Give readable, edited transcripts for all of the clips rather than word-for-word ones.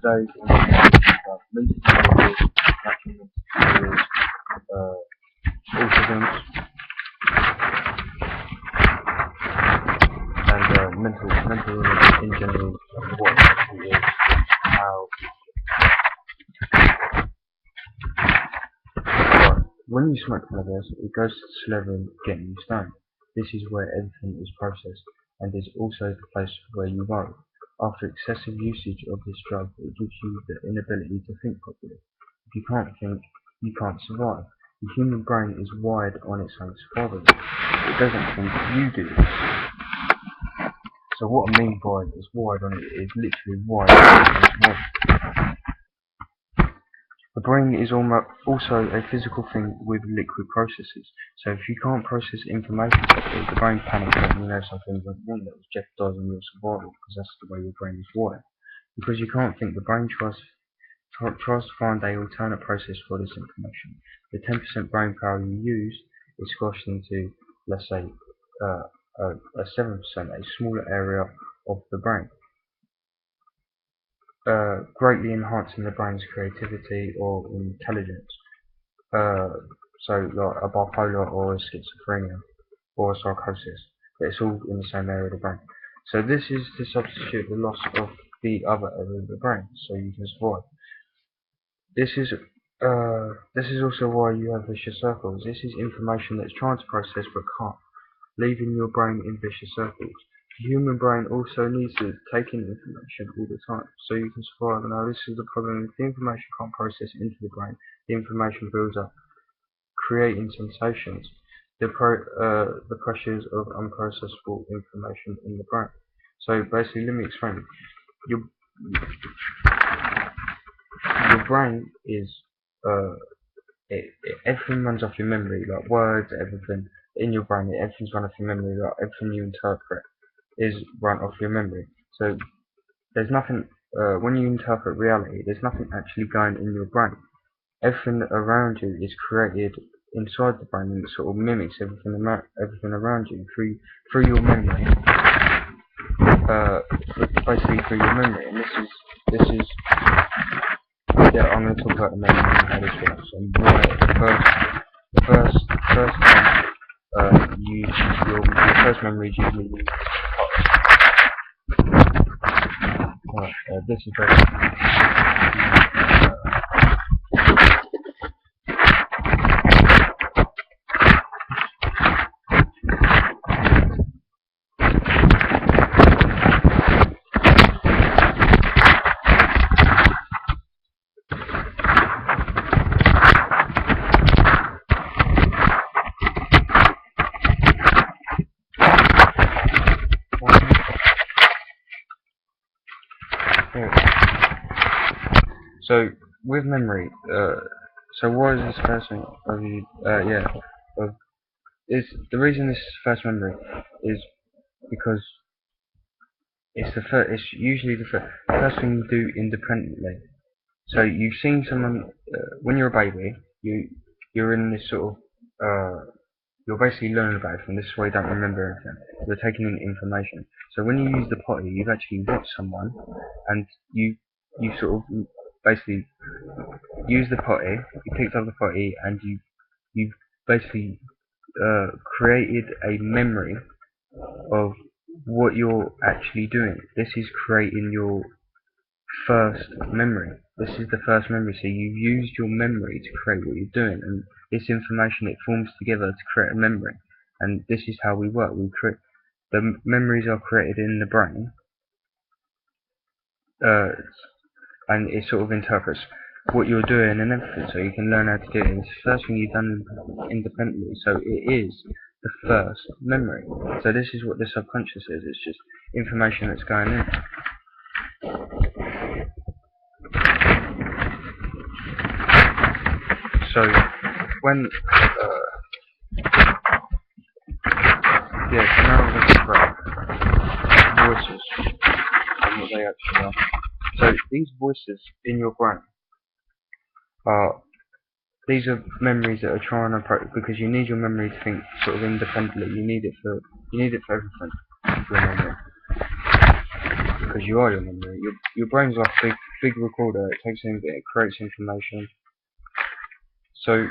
days in mental disorders, natural disorders, autism, and mental illness in general, what it actually is, how. Right. When you smoke cannabis, it goes to the level of getting you stoned. This is where everything is processed, and is also the place where you worry. After excessive usage of this drug, it gives you the inability to think properly. If you can't think, you can't survive. The human brain is wired on its own survival. It doesn't think, you do. So what I mean by it's wired on it is literally wired on its brain. The brain is also a physical thing with liquid processes. So if you can't process information properly, the brain panics and you know something went wrong that was jeopardizing your survival, because that's the way your brain is wired. Because you can't think, the brain tries to find an alternate process for this information. The 10% brain power you use is squashed into, let's say, a 7%, a smaller area of the brain, greatly enhancing the brain's creativity or intelligence. So like a bipolar or a schizophrenia or a psychosis. It's all in the same area of the brain. So this is to substitute the loss of the other area of the brain, so you can survive. This is also why you have vicious circles. This is information that's trying to process but can't, leaving your brain in vicious circles. The human brain also needs to take in information all the time, so you can survive. Now this is the problem: if the information can't process into the brain, the information builds up, creating sensations, the pressures of unprocessable information in the brain. So basically, let me explain. Your brain is everything runs off your memory, like words, everything in your brain. Everything's run off your memory, like everything you interpret is run off your memory. So there's nothing when you interpret reality, there's nothing actually going in your brain. Everything around you is created inside the brain, and it sort of mimics everything around you through your memory. Basically through your memory, and this is yeah, I'm going to talk about the memory and how this works, and why the first time your first memory is usually used. Right, this is basically so with memory, so why is this first thing of you? Is the reason this is first memory is because it's usually the first thing you do independently. So you've seen someone when you're a baby, you're in this sort of you're basically learning about it, and this is why you don't remember anything. You're taking in information. So when you use the potty, you've actually watched someone, and you sort of basically use the potty. You picked up the potty, and you've basically created a memory of what you're actually doing. This is creating your first memory. This is the first memory. So you've used your memory to create what you're doing, and this information, it forms together to create a memory. And this is how we work. We create the memories are created in the brain, and it sort of interprets what you're doing and everything, so you can learn how to do it. It's the first thing you've done independently, so it is the first memory. So this is what the subconscious is. It's just information that's going in. So when so now we're talking about voices and what they actually are. So these voices in your brain these are memories that are trying to, because you need your memory to think sort of independently. You need it for everything. Your memory, because you are your memory. Your brain's like a big big recorder. It takes in, it creates information. So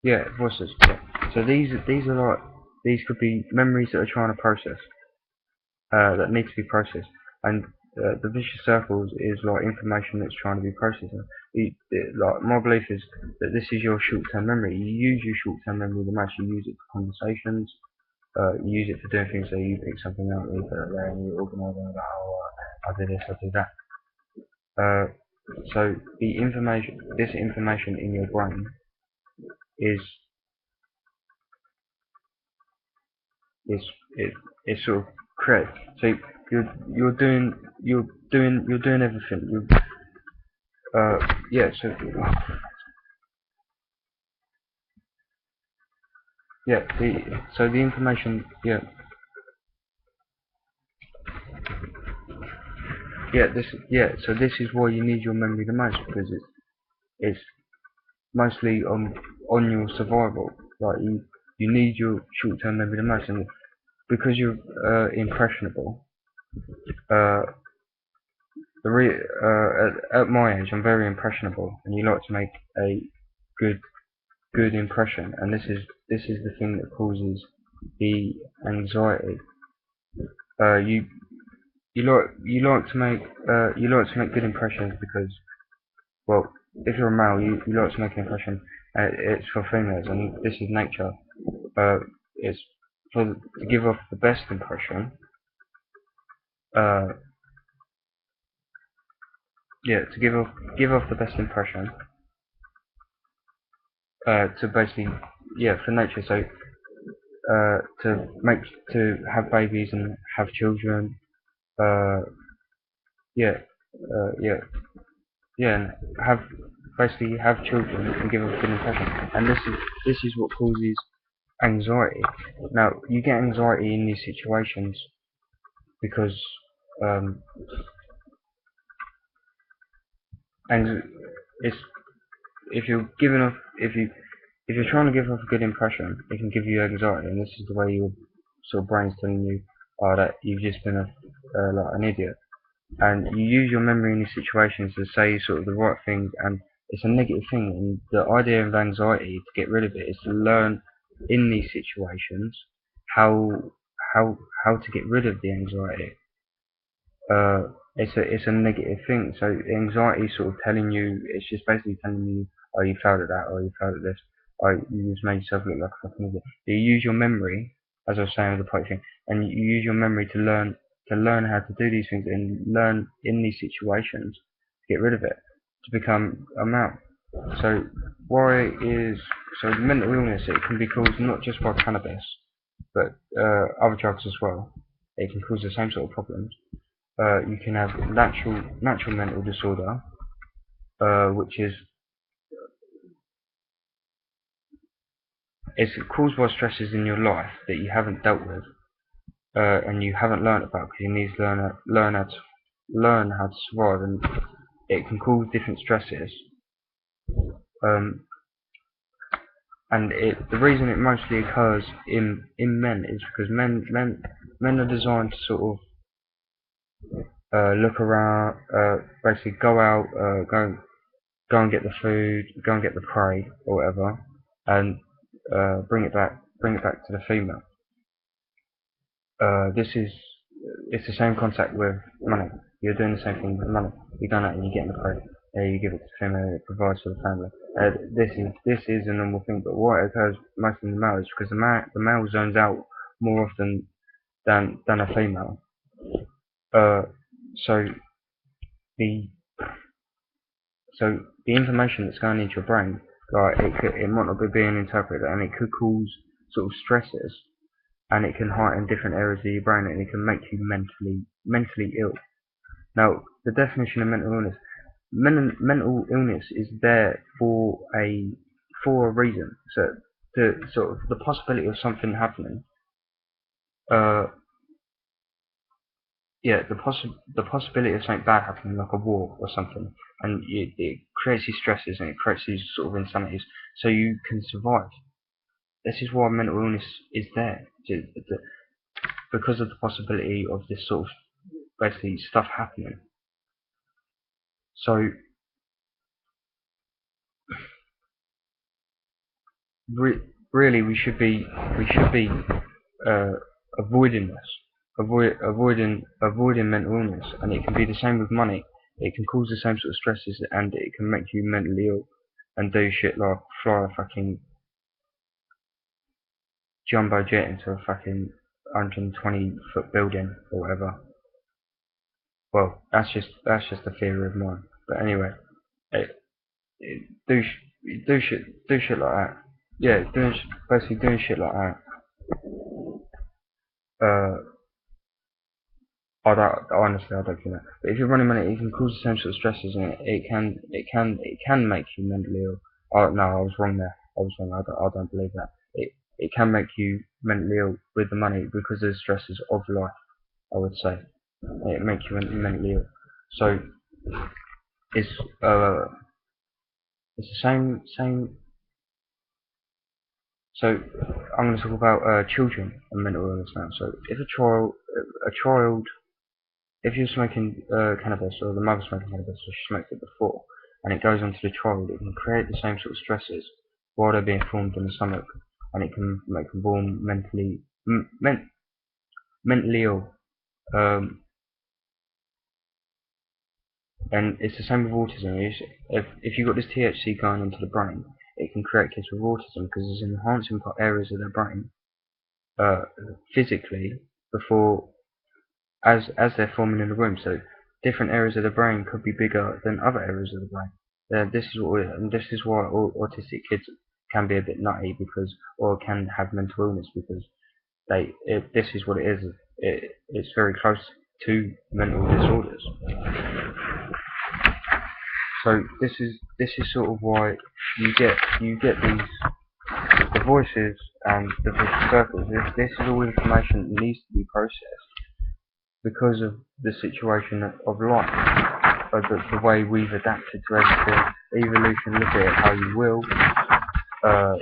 yeah, voices. Yeah. So these are like, these could be memories that are trying to process, that need to be processed, and the vicious circles is like information that's trying to be processed. Like my belief is that this is your short-term memory. You use your short-term memory the most. You use it for conversations. You use it for doing things. So you pick something up, you put it there, and you organise it. Oh, I do this, I do that. So the information, this information in your brain is is is sort of created. So you're doing you're doing everything. Yeah. So yeah. The information. Yeah. Yeah. This. Yeah. So this is why you need your memory the most, because it's mostly on your survival. Like you need your short-term memory the most, and because you're impressionable. Uh, at my age, I'm very impressionable, and you like to make a good impression, and this is the thing that causes the anxiety. You you like to make good impressions because, well, if you're a male, you like to make an impression. It's for females, and this is nature. It's to give off the best impression. Uh, yeah, to give off the best impression. To basically, yeah, for nature. So to make to have babies and have children. Uh, yeah, yeah, yeah, and have basically have children and give a good impression. And this is what causes anxiety. Now you get anxiety in these situations because um, and it's if you're giving off if you're trying to give off a good impression, it can give you anxiety, and this is the way your sort of brain's telling you, oh, that you've just been like an idiot. And you use your memory in these situations to say sort of the right thing, and it's a negative thing. And the idea of anxiety, to get rid of it, is to learn in these situations how how to get rid of the anxiety. It's a negative thing. So anxiety is sort of telling you, it's just basically telling you, oh, you failed at that, or you failed at this, or you just made yourself look like a fucking idiot. You use your memory, as I was saying with the pipe thing, and you use your memory to learn how to do these things and learn in these situations to get rid of it, to become a man. So why is so mental illness? It can be caused not just by cannabis, but other drugs as well. It can cause the same sort of problems. You can have natural mental disorder, which is it's caused by stresses in your life that you haven't dealt with, and you haven't learned about, because you need to learn how to survive, and it can cause different stresses. Um, and the reason it mostly occurs in men is because men are designed to sort of look around, basically go out, go and get the food, go and get the prey or whatever, and bring it back to the female. This is it's the same concept with money. You're doing the same thing with money. You're going out and you're getting the prey. You give it to the female, it provides for the family. This is a normal thing, but what occurs most in the male is because the male zones out more often than a female. So the the information that's going into your brain, like it might not be being interpreted, and it could cause sort of stresses, and it can heighten different areas of your brain, and it can make you mentally ill. Now, the definition of mental illness: mental illness is there for a reason. So the sort of the possibility of something happening. Uh, yeah, the possibility of something bad happening, like a war or something, and it creates these stresses and it creates these sort of insanities, so you can survive. This is why mental illness is there, because of the possibility of this sort of basically stuff happening. So really, we should be uh, avoiding this, avoiding mental illness, and it can be the same with money. It can cause the same sort of stresses, and it can make you mentally ill, and do shit like fly a fucking jumbo jet into a fucking 120-foot building or whatever. Well, that's just a theory of mine. But anyway, it, do shit like that. Yeah, basically doing shit like that. Uh, honestly, I don't think that. But if you're running money, it can cause the same sort of stresses, and it can make you mentally ill. Oh no, I was wrong there. I was wrong. I don't believe that. It can make you mentally ill with the money because of the stresses of life. I would say it makes you mentally ill. So it's uh it's the same. So I'm going to talk about children and mental illness now. So if a child, if you're smoking cannabis, or the mother's smoking cannabis, or she smoked it before, and it goes onto the child, it can create the same sort of stresses while they're being formed in the stomach, and it can make them born mentally ill. Um, and it's the same with autism. If you've got this THC going into the brain, it can create kids with autism because it's enhancing areas of their brain uh, physically before as they're forming in the womb. So different areas of the brain could be bigger than other areas of the brain. This is why autistic kids can be a bit nutty or can have mental illness because this is what it is. It's very close to mental disorders. So this is sort of why you get the voices and the vicious circles. This is all information that needs to be processed because of the situation of life, the way we've adapted to everything. Evolution, look at it how you will. Uh,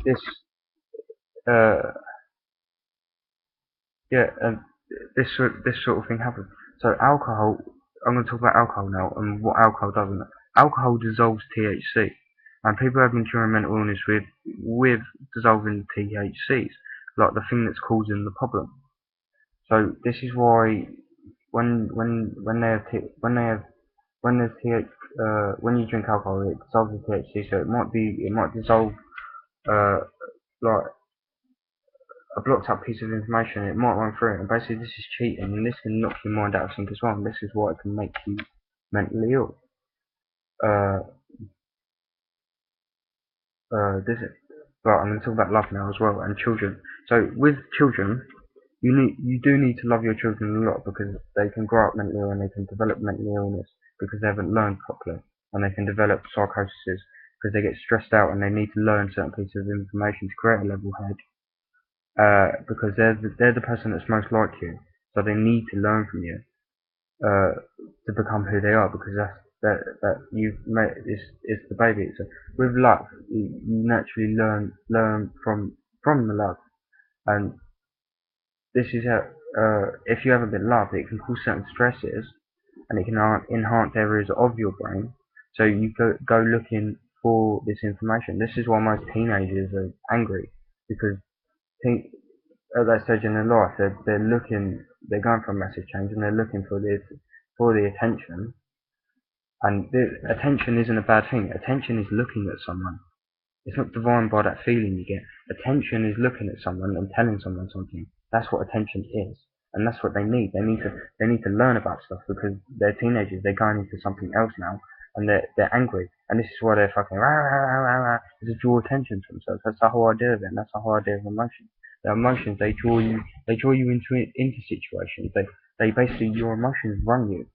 this, yeah, and this sort of thing happens. So alcohol, I'm going to talk about alcohol now and what alcohol does. Alcohol dissolves THC, and people have been curing mental illness with dissolving THCs, like the thing that's causing the problem. So this is why when there's when you drink alcohol, it dissolves the THC. So it might dissolve uh, like a blocked up piece of information. It might run through it, and basically this is cheating, and this can knock your mind out of sync as well. And this is why it can make you mentally ill. Uh, this is, but I'm going to talk about love now as well and children. So with children, you do need to love your children a lot because they can grow up mentally ill and they can develop mental illness because they haven't learned properly, and they can develop psychosis because they get stressed out and they need to learn certain pieces of information to create a level head. Because they're the person that's most like you, so they need to learn from you to become who they are because that you've made is the baby. So with love, you naturally learn from the love, and this is how if you haven't been loved, it can cause certain stresses, and it can enhance areas of your brain. So you go looking for this information. This is why most teenagers are angry because at that stage in their life, they're going for a massive change, and they're looking for the attention. And the attention isn't a bad thing. Attention is looking at someone. It's not defined by that feeling you get. Attention is looking at someone and telling someone something. That's what attention is, and that's what they need. They need to learn about stuff because they're teenagers. They're going into something else now, and they're angry. And this is why they're fucking rah, rah, rah, rah, rah, to draw attention to themselves. That's the whole idea of it. And that's the whole idea of emotion. The emotions they draw you into situations. They basically your emotions run you.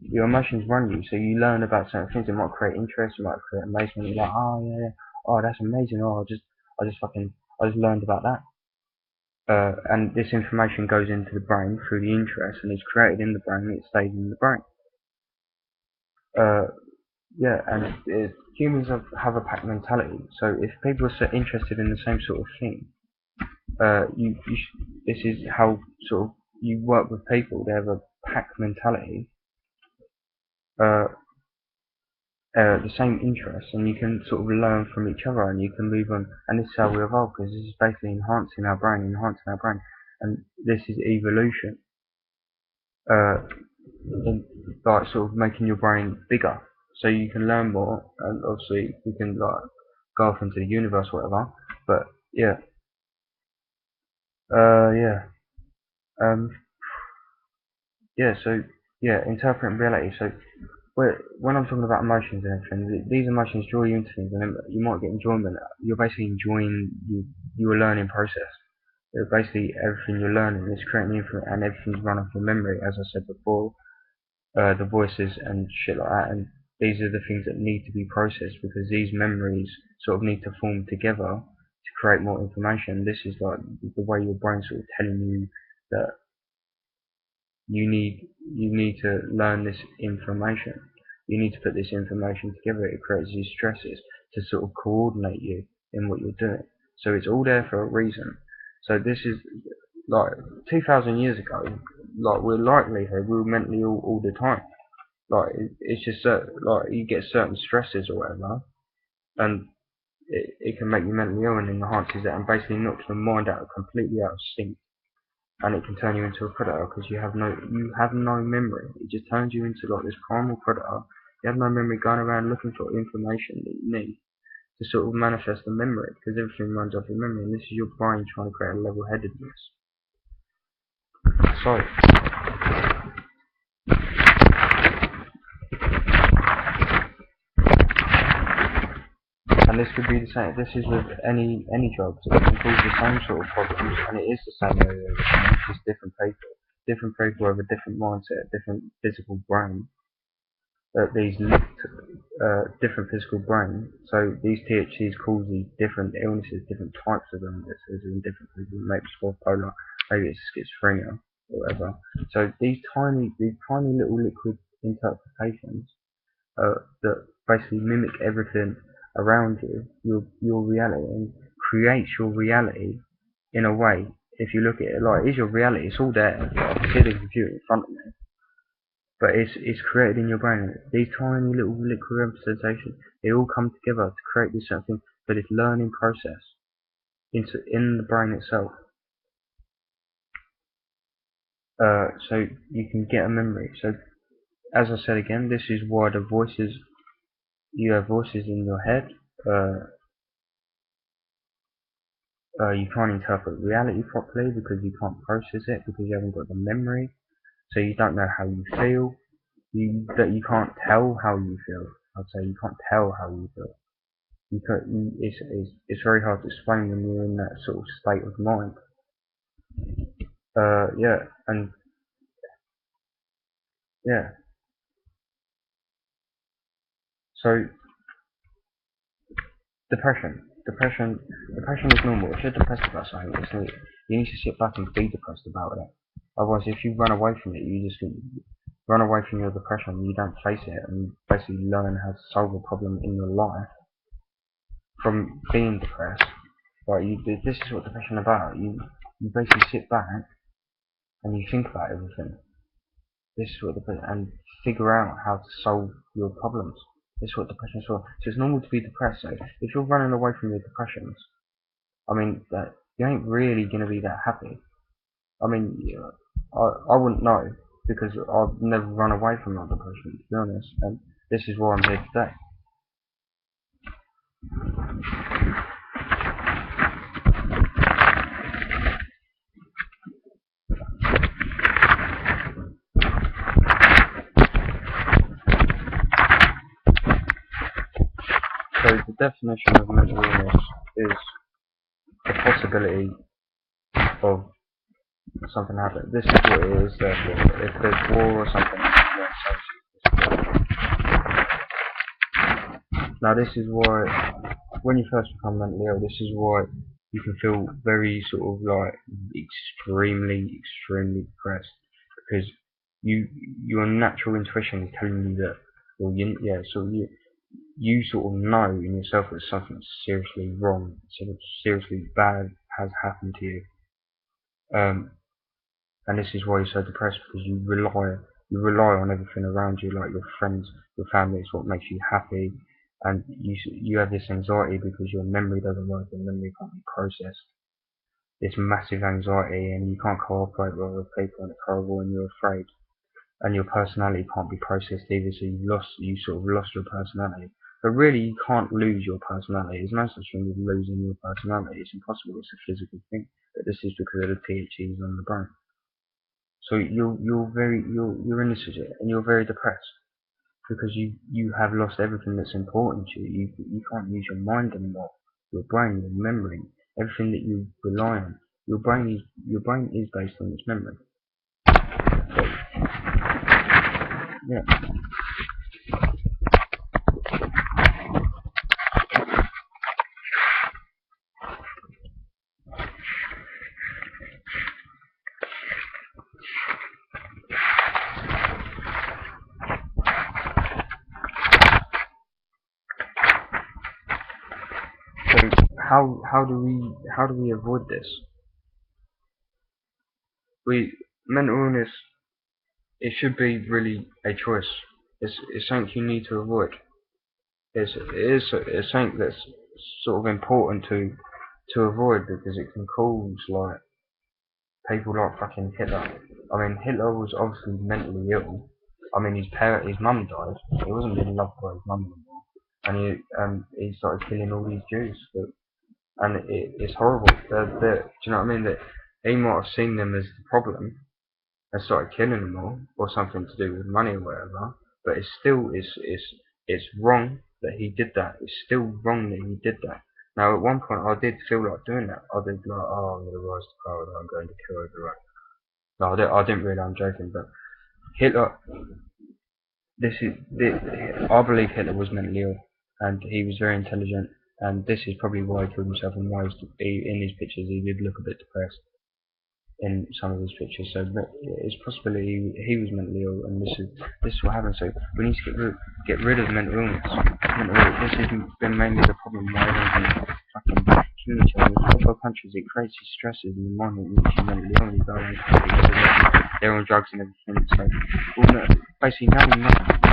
Your emotions run you, so you learn about certain things. It might create interest, it might create amazement. You're like, oh yeah, yeah, oh that's amazing. Oh, I just learned about that. And this information goes into the brain through the interest, and is created in the brain. And it stays in the brain. Uh, yeah, and humans have a pack mentality. So if people are so interested in the same sort of thing, this is how sort of you work with people, they have a pack mentality, uh, the same interests, and you can sort of learn from each other, and you can move on. And this is how we evolve, because this is basically enhancing our brain, and this is evolution. In, like sort of making your brain bigger, so you can learn more, and obviously you can like go off into the universe, or whatever. But yeah, yeah, um, yeah. So yeah, interpreting reality. So when I'm talking about emotions and everything, these emotions draw you into things, and then you might get enjoyment. You're basically enjoying your learning process. Basically, everything you're learning is creating information, and everything's run off your memory, as I said before. The voices and shit like that, and these are the things that need to be processed, because these memories sort of need to form together to create more information. This is like the way your brain's sort of telling you that you need to learn this information. You need to put this information together. It creates these stresses to sort of coordinate you in what you're doing. So it's all there for a reason. So this is like 2,000 years ago. Like we're likelihood we were mentally ill all the time. Like it's just like you get certain stresses or whatever, and it can make you mentally ill and enhances that, and basically knocks your mind out completely out of sync, and it can turn you into a predator, because you have no memory. It just turns you into like this primal predator. You have no memory, going around looking for information that you need to sort of manifest the memory, because everything runs off your memory, and this is your brain trying to create a level-headedness. So and this could be the same. This is with any drugs. It can cause the same sort of problems, and it is the same area of the brain, just different people. Different people have a different mindset, different physical brain. These linked different physical brain. So these THCs cause these different illnesses, different types of illnesses in different people. Maybe it's bipolar, maybe it's schizophrenia, or whatever. So these tiny little liquid interpretations that basically mimic everything around you, your reality, and creates your reality in a way. If you look at it like, is your reality? It's all there. I can see the computer in front of me, but it's created in your brain. These tiny little liquid representations, they all come together to create this something for this learning process in the brain itself. So you can get a memory. So as I said again, this is why you have voices in your head. You can't interpret reality properly because you can't process it, because you haven't got the memory. So you don't know how you feel. You can't tell how you feel. I'd say you can't tell how you feel. It's very hard to explain when you're in that sort of state of mind. Yeah, and yeah. So depression is normal. If you're depressed about something, you need to sit back and be depressed about it. Otherwise, if you run away from it, you just run away from your depression. You don't face it and basically learn how to solve a problem in your life from being depressed. Like this is what depression is about. You basically sit back and you think about everything. This is what depression, and figure out how to solve your problems. This is what depression is for. So it's normal to be depressed. So if you're running away from your depressions, I mean, that you ain't really gonna be that happy. I mean, yeah, I wouldn't know, because I've never run away from my depression, to be honest. And this is why I'm here today. So the definition of mental illness is the possibility of something happening. This is what it is. Therefore, if there's war or something, now this is why when you first become mentally ill, this is why you can feel very sort of like extremely depressed, because your natural intuition is telling you that, well, so you sort of know in yourself that something seriously wrong, sort of seriously bad has happened to you. Um, and this is why you're so depressed, because you rely on everything around you, like your friends, your family. It's what makes you happy, and you have this anxiety because your memory doesn't work, your memory can't be processed. This massive anxiety, and you can't cooperate well with people, and it's horrible, and you're afraid, and your personality can't be processed either. So you sort of lost your personality. But really, you can't lose your personality. There's no such thing as losing your personality. It's impossible. It's a physical thing. But this is because of the THCs on the brain. So you're in this situation, and you're very depressed because you have lost everything that's important to you. You can't use your mind anymore. Your brain, your memory, everything that you rely on. Your brain is based on its memory. So, yeah. So how do we avoid this? We Mental illness, it should be really a choice. It's something you need to avoid. It's something that's sort of important to avoid because it can cause like people like fucking Hitler. I mean, Hitler was obviously mentally ill. I mean, his mum died. He wasn't being loved by his mum anymore, and he started killing all these Jews. And it's horrible. Do you know what I mean? That he might have seen them as the problem and started killing them all, or something to do with money or whatever. But it's wrong that he did that. It's still wrong that he did that. Now, at one point, I did feel like doing that. I did like, oh, I'm gonna rise to power, I'm going to kill everyone. No, I didn't really. I'm joking, but Hitler. I believe Hitler was mentally ill, and he was very intelligent, and this is probably why he killed himself, and why in his pictures he did look a bit depressed in some of his pictures. So it's possible he was mentally ill, and this is what happens. So we need to get rid of mental illness. This has been mainly the problem why everyone's fucking killing each other. In other countries, it creates these stresses in the mind that makes you mentally ill. You go around they're on drugs and everything. So basically now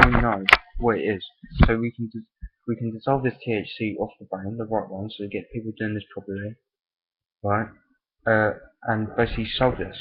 we know what it is. So we can dissolve this THC off the brain, the right one, so we get people doing this properly, right? And basically solve this.